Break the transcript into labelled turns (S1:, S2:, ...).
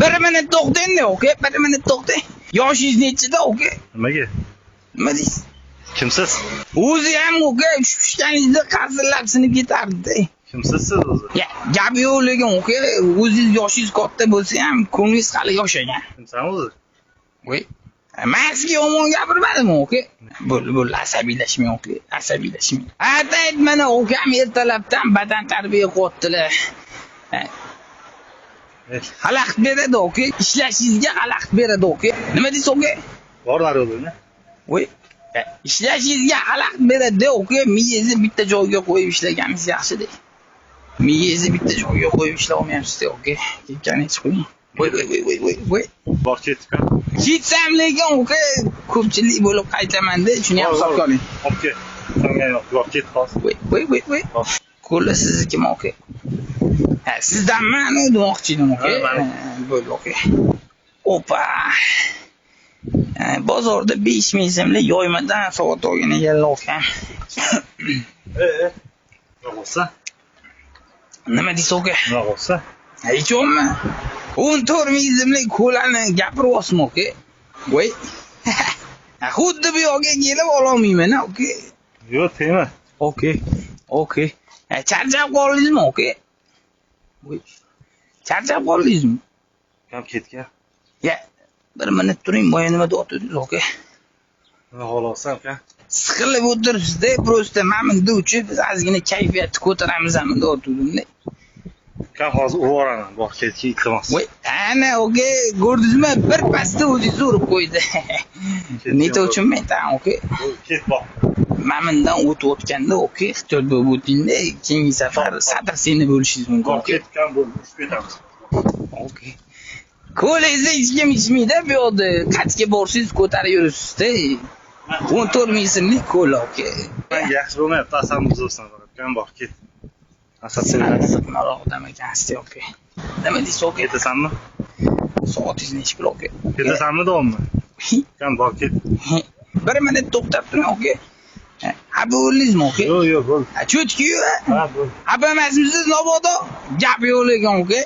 S1: Bir minut to'xtang-da, oka. Bir minut to'xtang. Yoshingiz nechida, oka?
S2: Nimaga?
S1: Nima deysiz?
S2: Kimsiz?
S1: O'zi ham oka, tushganingizda qarsillab sinib ketardi-da.
S2: Kimsiz siz o'zi?
S1: Ya, gap yo'q lekin oka, o'zingiz yoshingiz katta bo'lsa ham, ko'nglingiz hali yosh ekan.
S2: Kimsan o'zi?
S1: Voy. Men sizga yomon gapirmadimmi, oka? Bo'ldi, asabiylashmang, oka. Asabiylashmang. Ayt, mana okam ertalabdan badan tarbiya qilyaptilar. Xalaqit beradi, oka. Ishlashingizga xalaqit beradi, oka. Nima deysiz, oka?
S2: Bor narodini.
S1: Voy. Ishlashingizga xalaqit beradi, oka. Miyangizni bitta joyga qo'yib ishlaganingiz yaxshi-da. Miyangizni bitta joyga qo'yib ishlay olmayapsiz-da, oka. Ketganingiz qo'ying. Voy.
S2: Bor ketgan.
S1: Ketsam lekin oka, ko'pchilik bo'lib qaytaman-da, shuni ham hisobga oling.
S2: Oka. Senga yo'q, bor ket hozir.
S1: Voy. Qo'li siznikimi, oka? Ha, sizdanmi demoqchi edim, oka? Bo'ldi, oka. Opa. Bozorda 5000 so'mlik yoymadan soat olgan ekanlar, oka.
S2: Nima bo'lsa?
S1: Nima deysiz, oka?
S2: Nima bo'lsa?
S1: Hech bo'lma. 14 so'mlik ko'lani gapiryapsizmi, oka? Voy. Xuddi bu yoqqa kelib ololmayman, oka.
S2: Yo'q, tegma.
S1: Oka. Charchab qoldingizmi, oka? Voy. Charchab qoldingizmi?
S2: Kam ketgan.
S1: Ya, bir minut turing, boya nima deyotdingiz, oka?
S2: Nima xohlasan, aka?
S1: Siqilib o'tiribsiz-da, просто mana bunda uchib biz ozgina kayfiyatni ko'taramiz ham deyotgandim-da.
S2: Kam hozir o'raman, bor ketga iltimos.
S1: Voy, ana, oka, ko'rdingizmi? Bir pasda o'zingizni urib qo'ydi. Neta uchun men aytaman, oka.
S2: Ket bor.
S1: Mana bundan o'tayotganda, oka, ehtiyot bo'lib o'tingda, keyingi safar sadr seni bo'lishingiz mumkin,
S2: Bor
S1: oka.
S2: ketgan bo'ldi, uch ketamiz.
S1: Oka. Ko'lingizni hech kim ichmaydi, bu yoqda qatga borsangiz ko'tarib yuribsiz-da. 14 so'mlik ko'l, oka.
S2: Men yaxshi bo'lmayapti, asamni buzarsan faqat. Kam bor, ket.
S1: Asabsizroq odam ekansiz, oka. Nima deysiz, oka?
S2: Ketasanmi?
S1: Soatingiz nechi pul, oka?
S2: Ketasanmi davommi? Kam bor, ket.
S1: Bir minut to'xtab turing, oka. Ha, bo'ldingizmi, oka?
S2: Yo'q, bo'ldi.
S1: Cho'tki-yu.
S2: Ha, bo'ldi.
S1: Ha, bilmasmisiz, mabodo? Gap yo'q lekin, oka.